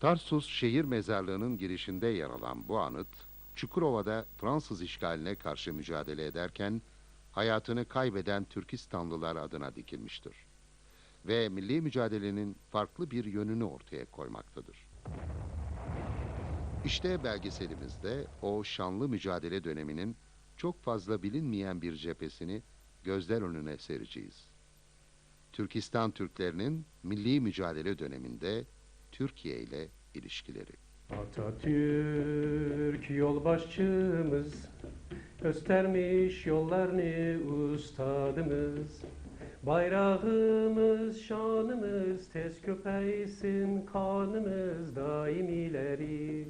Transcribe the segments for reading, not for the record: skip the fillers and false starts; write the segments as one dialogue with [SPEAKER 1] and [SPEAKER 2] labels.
[SPEAKER 1] Tarsus şehir mezarlığının girişinde yer alan bu anıt, Çukurova'da Fransız işgaline karşı mücadele ederken hayatını kaybeden Türkistanlılar adına dikilmiştir ve milli mücadelenin farklı bir yönünü ortaya koymaktadır. İşte belgeselimizde o şanlı mücadele döneminin çok fazla bilinmeyen bir cephesini gözler önüne sereceğiz. Türkistan Türklerinin milli mücadele döneminde Türkiye ile ilişkileri.
[SPEAKER 2] Atatürk yolbaşçımız, göstermiş yollarını ustadımız. Bayrağımız, şanımız, tez köpeysin kanımız daim ileri.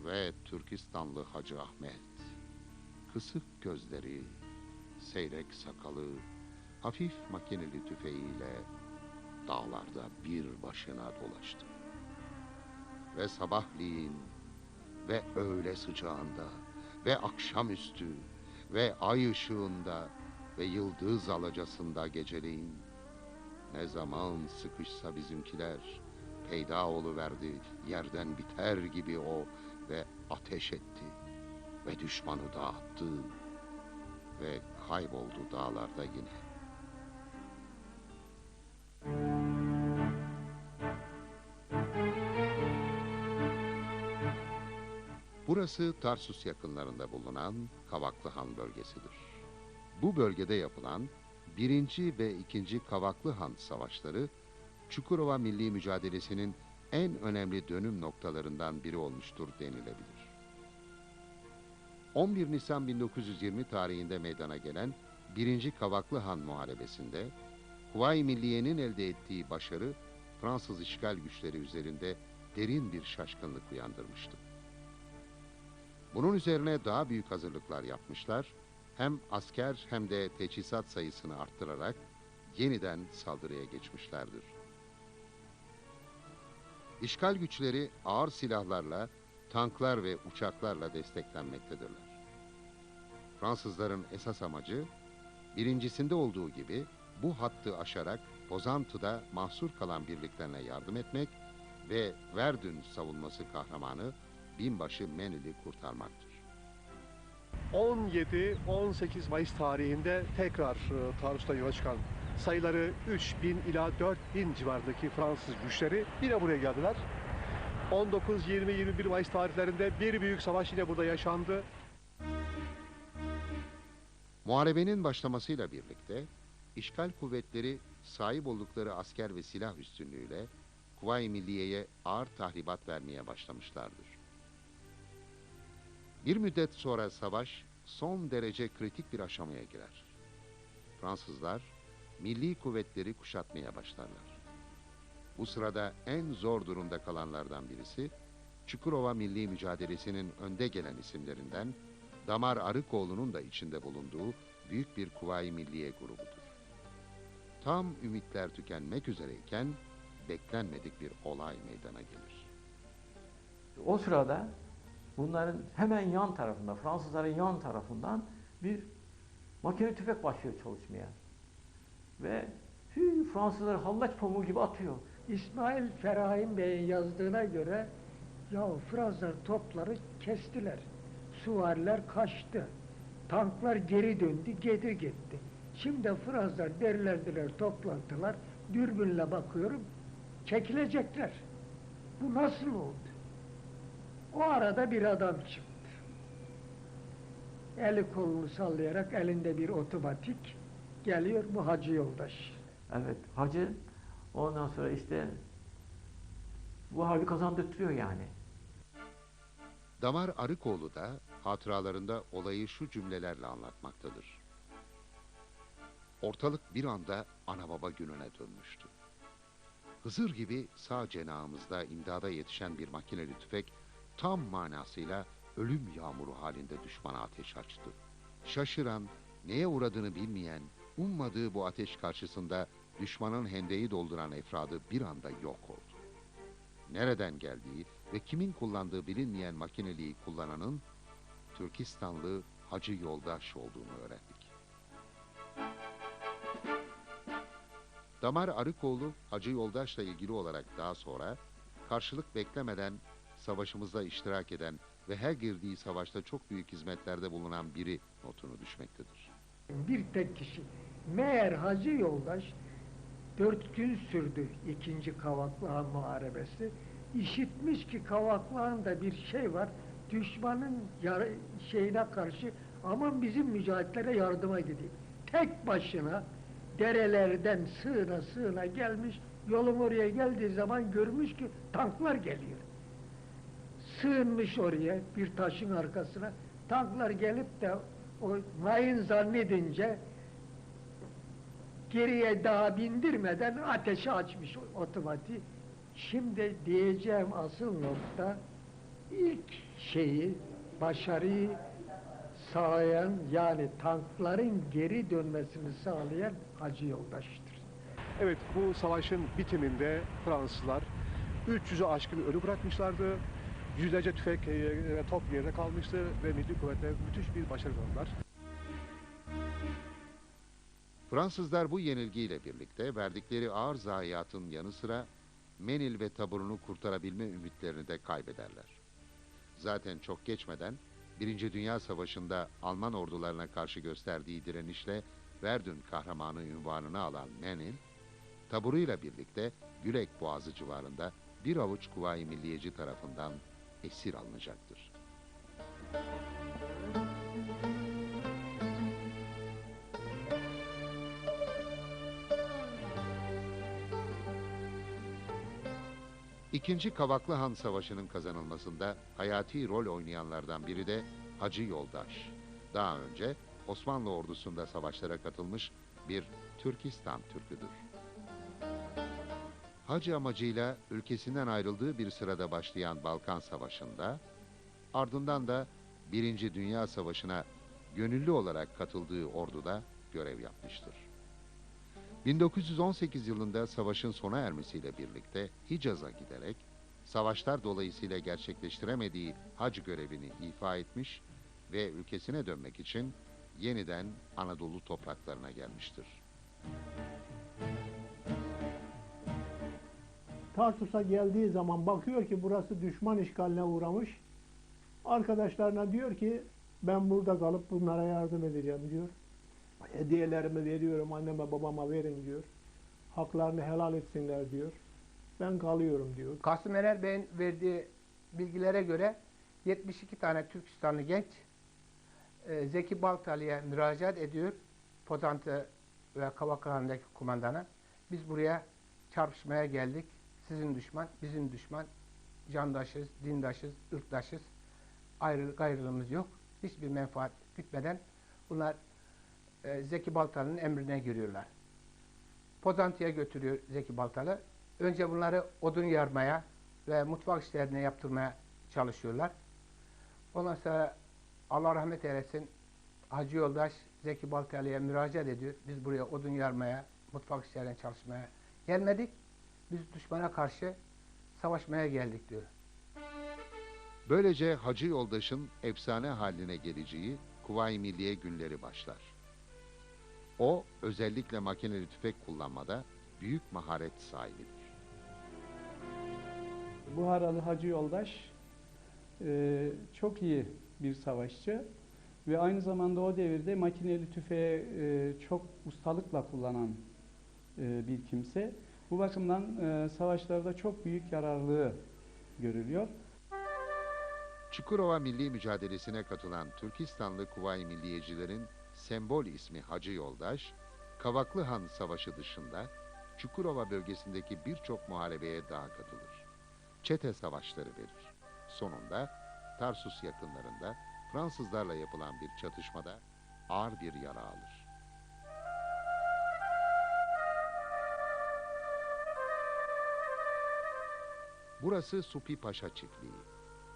[SPEAKER 1] Ve Türkistanlı Hacı Ahmet, kısık gözleri, seyrek sakalı, hafif makineli tüfeğiyle dağlarda bir başına dolaştı. Ve sabahleyin ve öğle sıcağında ve akşamüstü ve ay ışığında ve yıldız alacasında geceleyin ne zaman sıkışsa bizimkiler peyda oluverdi, yerden biter gibi o ve ateş etti ve düşmanı dağıttı ve kayboldu dağlarda yine. Burası Tarsus yakınlarında bulunan Kavaklıhan bölgesidir. Bu bölgede yapılan 1. ve 2. Kavaklıhan savaşları Çukurova milli mücadelesinin en önemli dönüm noktalarından biri olmuştur denilebilir. 11 Nisan 1920 tarihinde meydana gelen 1. Kavaklıhan Muharebesi'nde Kuvayi Milliye'nin elde ettiği başarı Fransız işgal güçleri üzerinde derin bir şaşkınlık uyandırmıştı. Bunun üzerine daha büyük hazırlıklar yapmışlar, hem asker hem de teçhizat sayısını arttırarak yeniden saldırıya geçmişlerdir. İşgal güçleri ağır silahlarla, tanklar ve uçaklarla desteklenmektedirler. Fransızların esas amacı, birincisinde olduğu gibi bu hattı aşarak Pozantı'da mahsur kalan birliklerine yardım etmek ve Verdun savunması kahramanı binbaşı Menil'i kurtarmaktır.
[SPEAKER 3] 17-18 Mayıs tarihinde tekrar Tarsus'ta yola çıkan sayıları 3000 ila 4000 civarındaki Fransız güçleri yine buraya geldiler. 19, 20, 21 Mayıs tarihlerinde bir büyük savaş yine burada yaşandı.
[SPEAKER 1] Muharebenin başlamasıyla birlikte işgal kuvvetleri sahip oldukları asker ve silah üstünlüğüyle Kuvayi Milliye'ye ağır tahribat vermeye başlamışlardır. Bir müddet sonra savaş son derece kritik bir aşamaya girer. Fransızlar milli kuvvetleri kuşatmaya başlarlar. Bu sırada en zor durumda kalanlardan birisi Çukurova milli mücadelesinin önde gelen isimlerinden Damar Arıkoğlu'nun da içinde bulunduğu büyük bir Kuvayi Milliye grubudur. Tam ümitler tükenmek üzereyken beklenmedik bir olay meydana gelir.
[SPEAKER 4] O sırada bunların hemen yan tarafında, Fransızların yan tarafından bir makine tüfek başlıyor çalışmaya. Ve Fransızlar hallaç pamuğu gibi atıyor.
[SPEAKER 5] İsmail Ferahin Bey'in yazdığına göre ya Fransızlar topları kestiler. Süvariler kaçtı. Tanklar geri döndü, geri gitti. Şimdi Fransızlar derlendiler, toplantılar. Dürbünle bakıyorum, çekilecekler. Bu nasıl oldu? O arada bir adam çıktı. Eli kolunu sallayarak elinde bir otomatik geliyor, bu Hacı Yoldaş.
[SPEAKER 4] Evet, Hacı ondan sonra işte bu harbi kazandırtıyor yani.
[SPEAKER 1] Damar Arıkoğlu da hatıralarında olayı şu cümlelerle anlatmaktadır. Ortalık bir anda ana baba gününe dönmüştü. Hızır gibi sağ cenahımızda imdada yetişen bir makineli tüfek tam manasıyla ölüm yağmuru halinde düşmana ateş açtı. Şaşıran, neye uğradığını bilmeyen, ummadığı bu ateş karşısında düşmanın hendeyi dolduran efradı bir anda yok oldu. Nereden geldiği ve kimin kullandığı bilinmeyen makineliği kullananın Türkistanlı Hacı Yoldaş olduğunu öğrendik. Damar Arıkoğlu, Hacı Yoldaş'la ilgili olarak daha sonra karşılık beklemeden savaşımızda iştirak eden ve her girdiği savaşta çok büyük hizmetlerde bulunan biri notunu düşmektedir.
[SPEAKER 5] Bir tek kişi. Meğer Hacı Yoldaş 4 gün sürdü ikinci Kavaklıhan Muharebesi. İşitmiş ki Kavaklıhan'da bir şey var. Düşmanın şeyine karşı aman bizim mücahitlere yardıma gideyim. Tek başına derelerden sığına sığına gelmiş. Yolun oraya geldiği zaman görmüş ki tanklar geliyor. Sığınmış oraya bir taşın arkasına. Tanklar gelip de o mayın zannedince geriye daha bindirmeden ateşi açmış otomatik. Şimdi diyeceğim asıl nokta ilk şeyi, başarıyı sağlayan yani tankların geri dönmesini sağlayan Hacı Yoldaş'tır.
[SPEAKER 3] Evet, bu savaşın bitiminde Fransızlar 300'ü aşkın ölü bırakmışlardı. Yüzlerce tüfek ve top yerine kalmıştı ve Milli Kuvvetler müthiş bir başarı aldılar.
[SPEAKER 1] Fransızlar bu yenilgiyle birlikte verdikleri ağır zayiatın yanı sıra Menil ve taburunu kurtarabilme ümitlerini de kaybederler. Zaten çok geçmeden 1. Dünya Savaşı'nda Alman ordularına karşı gösterdiği direnişle Verdun kahramanı unvanını alan Menil, taburuyla birlikte Gülek Boğazı civarında bir avuç Kuvayi Milliyeci tarafından esir alınacaktır. İkinci Kavaklıhan Savaşı'nın kazanılmasında hayati rol oynayanlardan biri de Hacı Yoldaş. Daha önce Osmanlı ordusunda savaşlara katılmış bir Türkistan Türküdür. Hacı amacıyla ülkesinden ayrıldığı bir sırada başlayan Balkan Savaşı'nda, ardından da 1. Dünya Savaşı'na gönüllü olarak katıldığı orduda görev yapmıştır. 1918 yılında savaşın sona ermesiyle birlikte Hicaz'a giderek, savaşlar dolayısıyla gerçekleştiremediği hac görevini ifa etmiş ve ülkesine dönmek için yeniden Anadolu topraklarına gelmiştir.
[SPEAKER 6] Tarsus'a geldiği zaman bakıyor ki burası düşman işgaline uğramış. Arkadaşlarına diyor ki ben burada kalıp bunlara yardım edeceğim diyor. Hediyelerimi veriyorum anneme babama verin diyor. Haklarını helal etsinler diyor. Ben kalıyorum diyor.
[SPEAKER 7] Kasım Ener Bey'in verdiği bilgilere göre 72 tane Türkistanlı genç Zeki Baltalı'ya müracaat ediyor. Pozantı ve Kavaklıhan'daki kumandana. Biz buraya çarpışmaya geldik. Sizin düşman, bizim düşman. Candaşız, dindaşız, ırktaşız. Gayrılığımız yok. Hiçbir menfaat gütmeden bunlar Zeki Baltalı'nın emrine giriyorlar. Pozantı'ya götürüyor Zeki Baltalı. Önce bunları odun yarmaya ve mutfak işlerine yaptırmaya çalışıyorlar. Ondan sonra Allah rahmet eylesin Hacı Yoldaş Zeki Baltalı'ya müracaat ediyor. Biz buraya odun yarmaya, mutfak işlerine çalışmaya gelmedik. Biz düşmana karşı savaşmaya geldik diyor.
[SPEAKER 1] Böylece Hacı Yoldaş'ın efsane haline geleceği Kuvayi Milliye günleri başlar. O, özellikle makineli tüfek kullanmada büyük maharet sahibidir.
[SPEAKER 2] Buharalı Hacı Yoldaş çok iyi bir savaşçı ve aynı zamanda o devirde makineli tüfeği çok ustalıkla kullanan bir kimse. Bu bakımdan savaşlarda çok büyük yararlılığı görülüyor.
[SPEAKER 1] Çukurova Milli Mücadelesi'ne katılan Türkistanlı Kuvayi Milliyecilerin sembol ismi Hacı Yoldaş, Kavaklıhan Savaşı dışında Çukurova bölgesindeki birçok muharebeye daha katılır. Çete savaşları verir. Sonunda Tarsus yakınlarında Fransızlarla yapılan bir çatışmada ağır bir yara alır. Burası Supi Paşa çiftliği.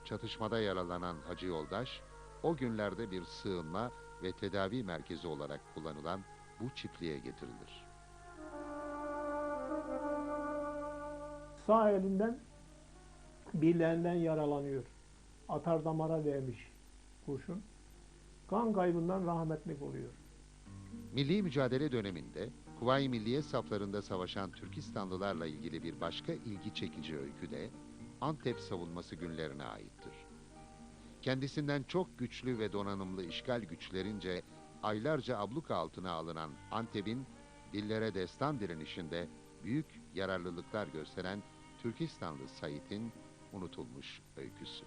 [SPEAKER 1] Çatışmada yaralanan Hacı Yoldaş, o günlerde bir sığınma ve tedavi merkezi olarak kullanılan bu çiftliğe getirilir.
[SPEAKER 6] Sağ elinden bileğinden yaralanıyor. Atar damara değmiş kurşun. Kan kaybından rahmetlik oluyor.
[SPEAKER 1] Milli mücadele döneminde Kuvayi Milliye saflarında savaşan Türkistanlılarla ilgili bir başka ilgi çekici öykü de Antep savunması günlerine aittir. Kendisinden çok güçlü ve donanımlı işgal güçlerince aylarca abluka altına alınan Antep'in dillere destan direnişinde büyük yararlılıklar gösteren Türkistanlı Said'in unutulmuş öyküsü.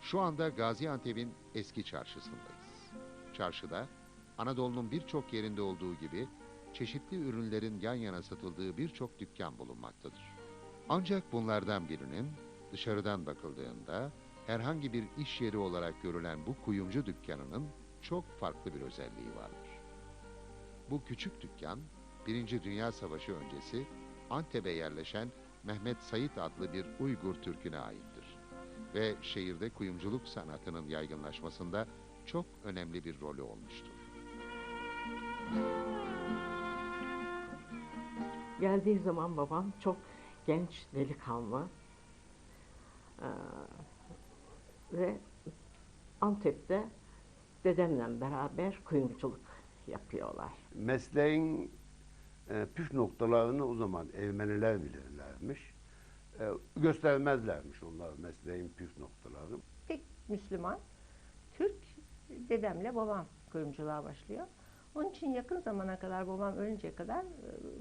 [SPEAKER 1] Şu anda Gaziantep'in eski çarşısındayız. Çarşıda Anadolu'nun birçok yerinde olduğu gibi çeşitli ürünlerin yan yana satıldığı birçok dükkan bulunmaktadır. Ancak bunlardan birinin dışarıdan bakıldığında herhangi bir iş yeri olarak görülen bu kuyumcu dükkanının çok farklı bir özelliği vardır. Bu küçük dükkan, Birinci Dünya Savaşı öncesi Antep'e yerleşen Mehmet Said adlı bir Uygur Türk'üne aittir. Ve şehirde kuyumculuk sanatının yaygınlaşmasında çok önemli bir rolü olmuştur.
[SPEAKER 8] Geldiği zaman babam çok genç delikanlı ve Antep'te dedemle beraber kuyumculuk yapıyorlar.
[SPEAKER 9] Mesleğin püf noktalarını o zaman Ermeniler bilirlermiş. Göstermezlermiş onlar mesleğin püf noktalarını.
[SPEAKER 10] Tek Müslüman, Türk, dedemle babam kuyumculuğa başlıyor. Onun için yakın zamana kadar, babam ölünceye kadar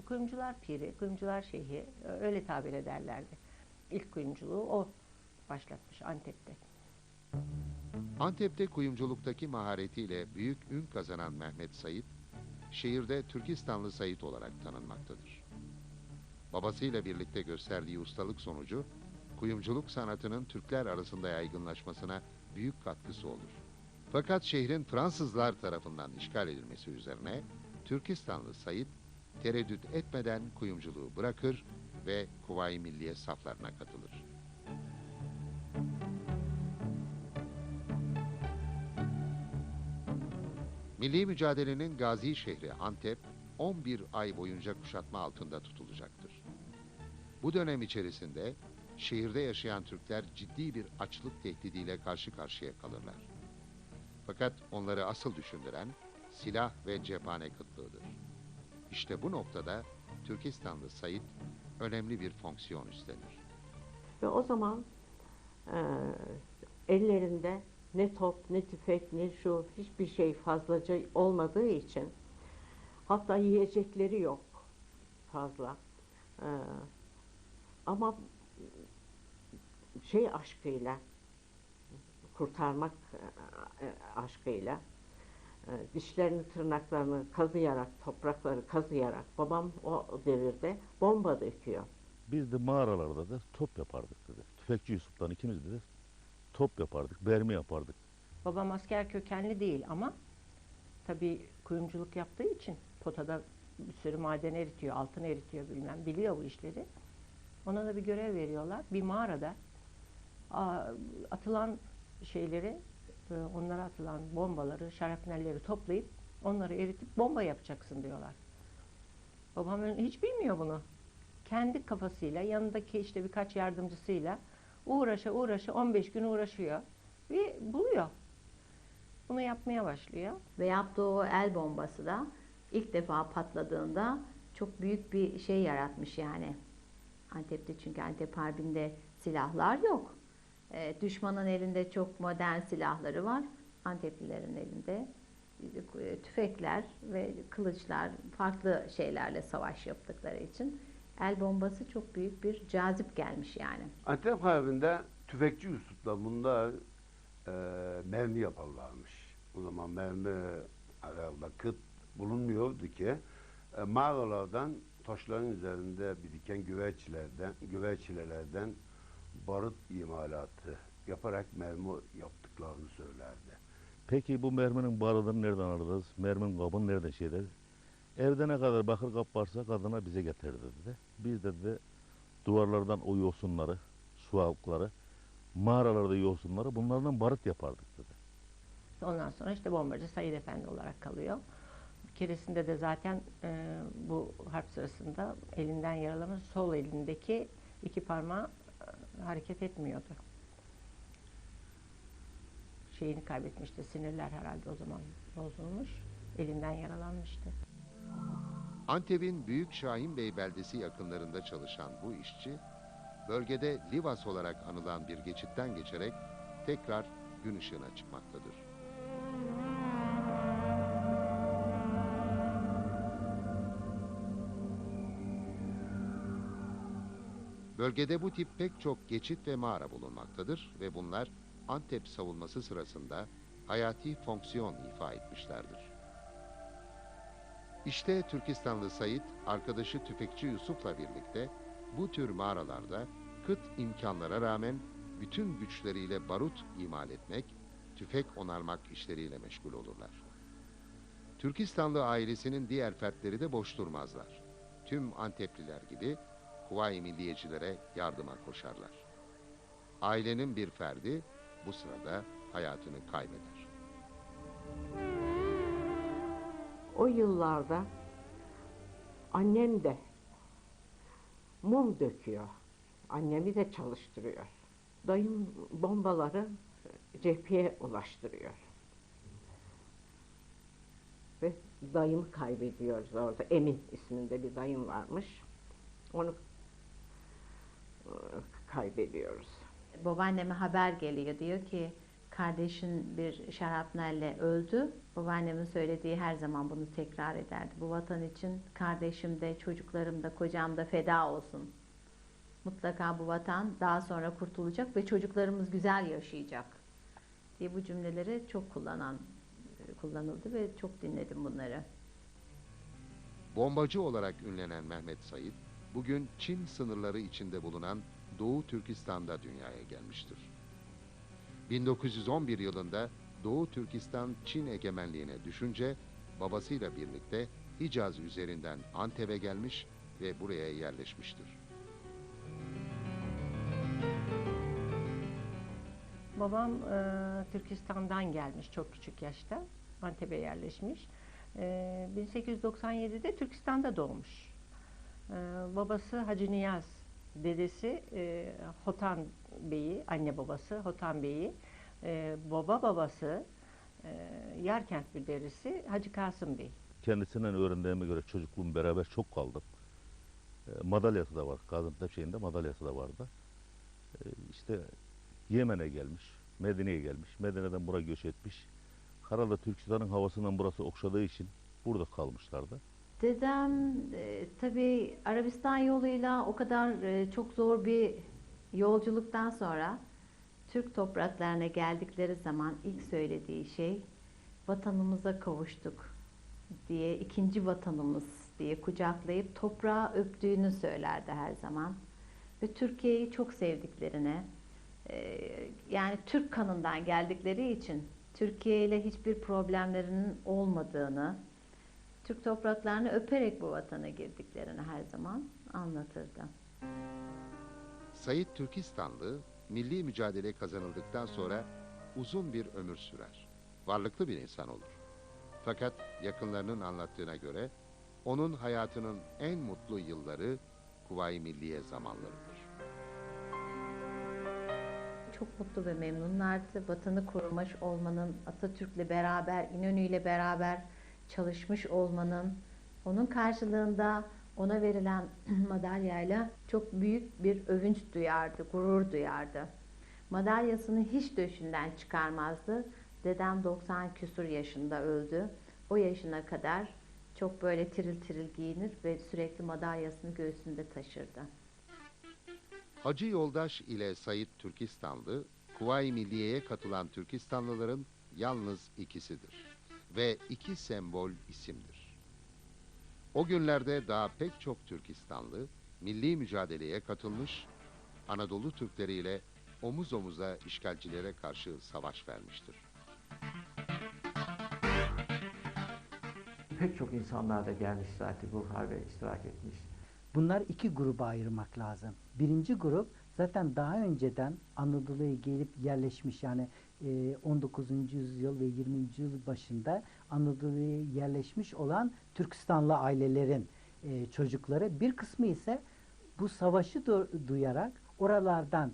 [SPEAKER 10] kuyumcular piri, kuyumcular şeyhi, öyle tabir ederlerdi. İlk kuyumculuğu o başlatmış Antep'te.
[SPEAKER 1] Antep'te kuyumculuktaki maharetiyle büyük ün kazanan Mehmet Said, şehirde Türkistanlı Said olarak tanınmaktadır. Babasıyla birlikte gösterdiği ustalık sonucu, kuyumculuk sanatının Türkler arasında yaygınlaşmasına büyük katkısı olur. Fakat şehrin Fransızlar tarafından işgal edilmesi üzerine Türkistanlı Said, tereddüt etmeden kuyumculuğu bırakır ve Kuvayi Milliye saflarına katılır. Milli mücadelenin gazi şehri Antep, 11 ay boyunca kuşatma altında tutulacaktır. Bu dönem içerisinde şehirde yaşayan Türkler ciddi bir açlık tehdidiyle karşı karşıya kalırlar. Fakat onları asıl düşündüren silah ve cephane kıtlığıdır. İşte bu noktada Türkistanlı Said önemli bir fonksiyon üstlenir.
[SPEAKER 8] Ve o zaman ellerinde ne top, ne tüfek, ne şu hiçbir şey fazlaca olmadığı için, hatta yiyecekleri yok fazla. Ama şey aşkıyla, kurtarmak aşkıyla, dişlerini, tırnaklarını kazıyarak, toprakları kazıyarak, babam o devirde bomba döküyor.
[SPEAKER 11] Biz de mağaralarda da top yapardık dedi. Tüfekçi Yusuf'tan ikimiz de top yapardık, bermi yapardık.
[SPEAKER 10] Babam asker kökenli değil ama tabii kuyumculuk yaptığı için potada bir sürü maden eritiyor, altın eritiyor bilmem, biliyor bu işleri. Ona da bir görev veriyorlar. Bir mağarada atılan şeyleri, onlara atılan bombaları, şarapnelleri toplayıp onları eritip bomba yapacaksın diyorlar. Babam hiç bilmiyor bunu. Kendi kafasıyla, yanındaki işte birkaç yardımcısıyla uğraşa 15 gün uğraşıyor ve buluyor. Bunu yapmaya başlıyor.
[SPEAKER 12] Ve yaptığı o el bombası da ilk defa patladığında çok büyük bir şey yaratmış yani. Antep'te, çünkü Antep Harbi'nde silahlar yok. Düşmanın elinde çok modern silahları var. Anteplilerin elinde tüfekler ve kılıçlar, farklı şeylerle savaş yaptıkları için el bombası çok büyük bir cazip gelmiş yani.
[SPEAKER 9] Antep Harbi'nde tüfekçi Yusuf'la bunlar mermi yaparlarmış. O zaman mermi arada kıt bulunmuyordu ki mağaralardan taşların üzerinde biriken güveççilerden barut imalatı yaparak mermi yaptıklarını söylerdi.
[SPEAKER 11] Peki bu merminin barudunu nereden alırız? Merminin kabını nereden şey ederiz? Evde ne kadar bakır kap varsa kadına bize getir dedi. Biz de duvarlardan o yosunları, su halkları, mağaralarda yosunları bunlardan barut yapardık dedi.
[SPEAKER 10] Ondan sonra işte bombacı Said Efendi olarak kalıyor. Bir keresinde de zaten bu harp sırasında elinden yaralamış, sol elindeki iki parmağı hareket etmiyordu. Şeyini kaybetmişti, sinirler herhalde o zaman bozulmuş, elinden yaralanmıştı.
[SPEAKER 1] Antep'in Büyük Şahinbey beldesi yakınlarında çalışan bu işçi, bölgede Livas olarak anılan bir geçitten geçerek tekrar gün ışığına çıkmaktadır. Bölgede bu tip pek çok geçit ve mağara bulunmaktadır ve bunlar Antep savunması sırasında hayati fonksiyon ifa etmişlerdir. İşte Türkistanlı Said, arkadaşı tüfekçi Yusuf'la birlikte bu tür mağaralarda kıt imkanlara rağmen bütün güçleriyle barut imal etmek, tüfek onarmak işleriyle meşgul olurlar. Türkistanlı ailesinin diğer fertleri de boş durmazlar. Tüm Antepliler gibi Kuvayi Milliyecilere yardıma koşarlar. Ailenin bir ferdi bu sırada hayatını kaybeder.
[SPEAKER 8] O yıllarda annem de mum döküyor. Annemi de çalıştırıyor. Dayım bombaları cepheye ulaştırıyor. Ve dayımı kaybediyoruz orada. Emin isminde bir dayım varmış. Onu kaybediyoruz.
[SPEAKER 12] Babaanneme haber geliyor, diyor ki kardeşin bir şarapnelle öldü. Babaannemin söylediği her zaman bunu tekrar ederdi. Bu vatan için kardeşim de, çocuklarım da, kocam da feda olsun. Mutlaka bu vatan daha sonra kurtulacak ve çocuklarımız güzel yaşayacak diye bu cümleleri çok kullanıldı ve çok dinledim bunları.
[SPEAKER 1] Bombacı olarak ünlenen Mehmet Said, bugün Çin sınırları içinde bulunan Doğu Türkistan'da dünyaya gelmiştir. 1911 yılında Doğu Türkistan Çin egemenliğine düşünce babasıyla birlikte Hicaz üzerinden Antep'e gelmiş ve buraya yerleşmiştir.
[SPEAKER 10] Babam Türkistan'dan gelmiş çok küçük yaşta. Antep'e yerleşmiş. 1897'de Türkistan'da doğmuş. Babası Hacı Niyaz, dedesi Hotan Bey'i, anne babası Hotan Bey'i, baba babası Yarkent Müderrisi Hacı Kasım Bey.
[SPEAKER 11] Kendisinden öğrendiğime göre çocukluğum beraber çok kaldım. Madalyası da var. Gaziantep şeyinde madalyası da vardı. İşte Yemen'e gelmiş, Medine'ye gelmiş. Medine'den buraya göç etmiş. Karada Türkistan'ın havasından burası okşadığı için burada kalmışlardı.
[SPEAKER 12] Dedem tabii Arabistan yoluyla o kadar çok zor bir yolculuktan sonra Türk topraklarına geldikleri zaman ilk söylediği şey vatanımıza kavuştuk diye, ikinci vatanımız diye kucaklayıp toprağı öptüğünü söylerdi her zaman. Ve Türkiye'yi çok sevdiklerini, yani Türk kanından geldikleri için Türkiye ile hiçbir problemlerinin olmadığını, Türk topraklarını öperek bu vatana girdiklerini her zaman anlatırdı.
[SPEAKER 1] Said Türkistanlı, milli mücadele kazanıldıktan sonra uzun bir ömür sürer. Varlıklı bir insan olur. Fakat yakınlarının anlattığına göre onun hayatının en mutlu yılları Kuvayi Milliye zamanlarıdır.
[SPEAKER 12] Çok mutlu ve memnunlardı. Vatanı korumuş olmanın, Atatürk'le beraber, İnönü'yle beraber çalışmış olmanın, onun karşılığında ona verilen madalyayla çok büyük bir övünç duyardı, gurur duyardı. Madalyasını hiç döşünden çıkarmazdı. Dedem 90 küsur yaşında öldü. O yaşına kadar çok böyle tiril tiril giyinir ve sürekli madalyasını göğsünde taşırdı.
[SPEAKER 1] Hacı Yoldaş ile Said Türkistanlı, Kuvayi Milliye'ye katılan Türkistanlıların yalnız ikisidir ve iki sembol isimdir. O günlerde daha pek çok Türkistanlı milli mücadeleye katılmış, Anadolu Türkleriyle omuz omuza işgalcilere karşı savaş vermiştir.
[SPEAKER 4] Pek çok insanlar da gelmiş zaten bu harbe iştirak etmiş.
[SPEAKER 13] Bunlar iki gruba ayırmak lazım. Birinci grup zaten daha önceden Anadolu'ya gelip yerleşmiş, yani 19. yüzyıl ve 20. yüzyıl başında Anadolu'ya yerleşmiş olan Türkistanlı ailelerin çocukları. Bir kısmı ise bu savaşı duyarak oralardan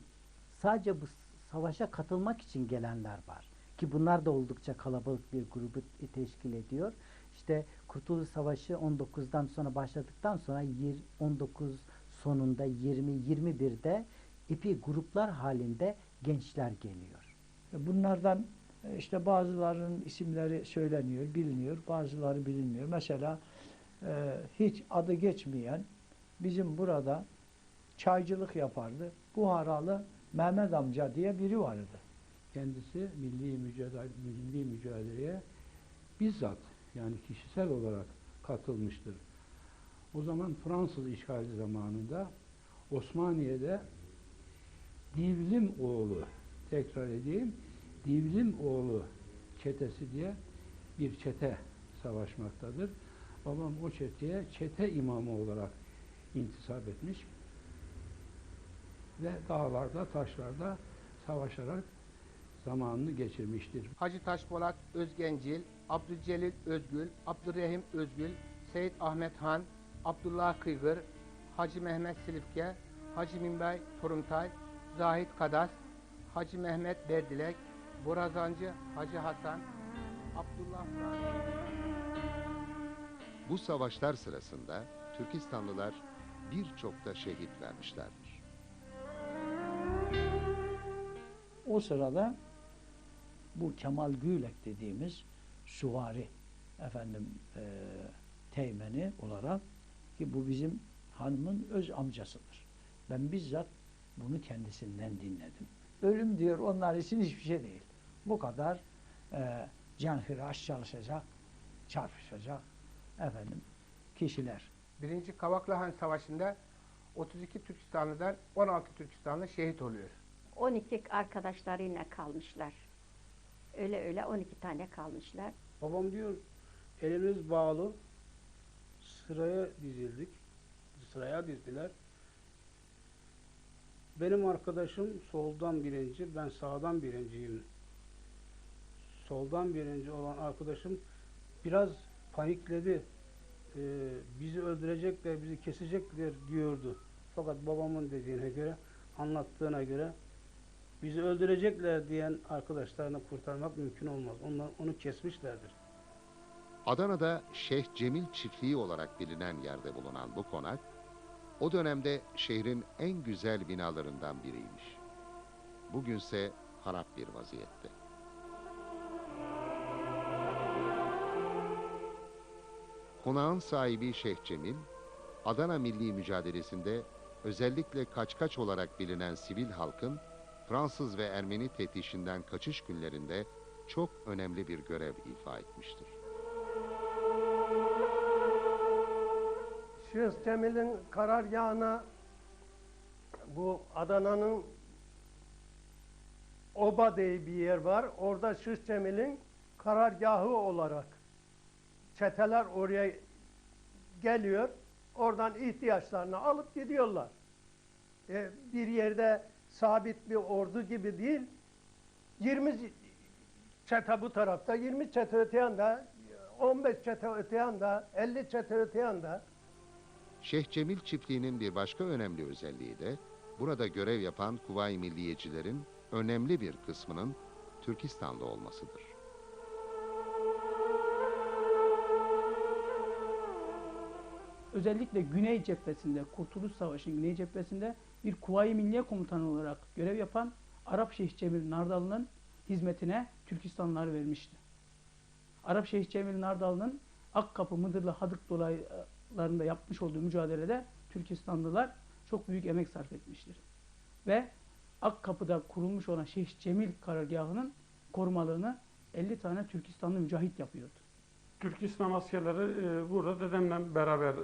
[SPEAKER 13] sadece bu savaşa katılmak için gelenler var. Ki bunlar da oldukça kalabalık bir grubu teşkil ediyor. İşte Kurtuluş Savaşı 19'dan sonra başladıktan sonra 19 sonunda 20-21'de epey gruplar halinde gençler geliyor.
[SPEAKER 5] Bunlardan işte bazılarının isimleri söyleniyor, biliniyor, bazıları bilinmiyor. Mesela hiç adı geçmeyen bizim burada çaycılık yapardı. Buharalı Mehmet amca diye biri vardı.
[SPEAKER 14] Kendisi milli mücadeleye bizzat, yani kişisel olarak katılmıştır. O zaman Fransız işgali zamanında Osmaniye'de Divlimoğlu, tekrar edeyim, Divlimoğlu çetesi diye bir çete savaşmaktadır. Babam o çeteye çete imamı olarak intisap etmiş ve dağlarda, taşlarda savaşarak zamanını geçirmiştir.
[SPEAKER 7] Hacı Taşpolat Özgencil, Abdülcelil Özgül, Abdurrahim Özgül, Seyit Ahmet Han, Abdullah Kıygır, Hacı Mehmet Silifke, Hacı Minbay Toruntay, Zahit Kadas, Hacı Mehmet Berdilek, Borazancı Hacı Hasan, Abdullah
[SPEAKER 1] Bu savaşlar sırasında Türkistanlılar birçok da şehit vermişlerdir.
[SPEAKER 5] O sırada bu Kemal Güylek dediğimiz süvari teğmeni olarak, ki bu bizim hanımın öz amcasıdır. Ben bizzat bunu kendisinden dinledim. Ölüm diyor onlar için hiçbir şey değil. Bu kadar canhıraş çalışacak, çarpışacak kişiler.
[SPEAKER 7] 1. Kavaklıhan Savaşı'nda 32 Türkistanlı'dan 16 Türkistanlı şehit oluyor.
[SPEAKER 15] 12 arkadaşlarıyla kalmışlar. Öyle 12 tane kalmışlar.
[SPEAKER 14] Babam diyor, elimiz bağlı, sıraya dizildik, sıraya dizdiler. Benim arkadaşım soldan birinci, ben sağdan birinciyim. Soldan birinci olan arkadaşım biraz panikledi. Bizi öldürecekler, bizi kesecekler diyordu. Fakat babamın dediğine göre, anlattığına göre bizi öldürecekler diyen arkadaşlarını kurtarmak mümkün olmaz. Onlar onu kesmişlerdir.
[SPEAKER 1] Adana'da Şeyh Cemil Çiftliği olarak bilinen yerde bulunan bu konak, o dönemde şehrin en güzel binalarından biriymiş. Bugünse harap bir vaziyette. Konağın sahibi Şeyh Cemil, Adana Milli Mücadelesi'nde özellikle kaçkaç olarak bilinen sivil halkın Fransız ve Ermeni teftişinden kaçış günlerinde çok önemli bir görev ifa etmiştir.
[SPEAKER 16] Şeyh Cemil'in karargahına bu Adana'nın Oba diye bir yer var. Orada Şeyh Cemil'in karargahı olarak çeteler oraya geliyor. Oradan ihtiyaçlarını alıp gidiyorlar. Bir yerde sabit bir ordu gibi değil. 20 çete bu tarafta, 20 çete öte yanda, 15 çete öte yanda, 50 çete öte yanda.
[SPEAKER 1] Şeyh Cemil Çiftliği'nin bir başka önemli özelliği de burada görev yapan Kuvayi Milliyecilerin önemli bir kısmının Türkistanlı olmasıdır.
[SPEAKER 2] Özellikle Güney cephesinde, Kurtuluş Savaşı'nın Güney cephesinde bir Kuvayi Milliye Komutanı olarak görev yapan Arap Şeyh Cemil Nardalı'nın hizmetine Türkistanlılar vermişti. Arap Şeyh Cemil Nardalı'nın Akkapı, Mıdırlı, Hadık dolaylarında yapmış olduğu mücadelede Türkistanlılar çok büyük emek sarf etmiştir. Ve Akkapı'da kurulmuş olan Şeyh Cemil karargahının korumalığını 50 tane Türkistanlı mücahit yapıyordu.
[SPEAKER 17] Türk İslam askerleri burada dedemle beraber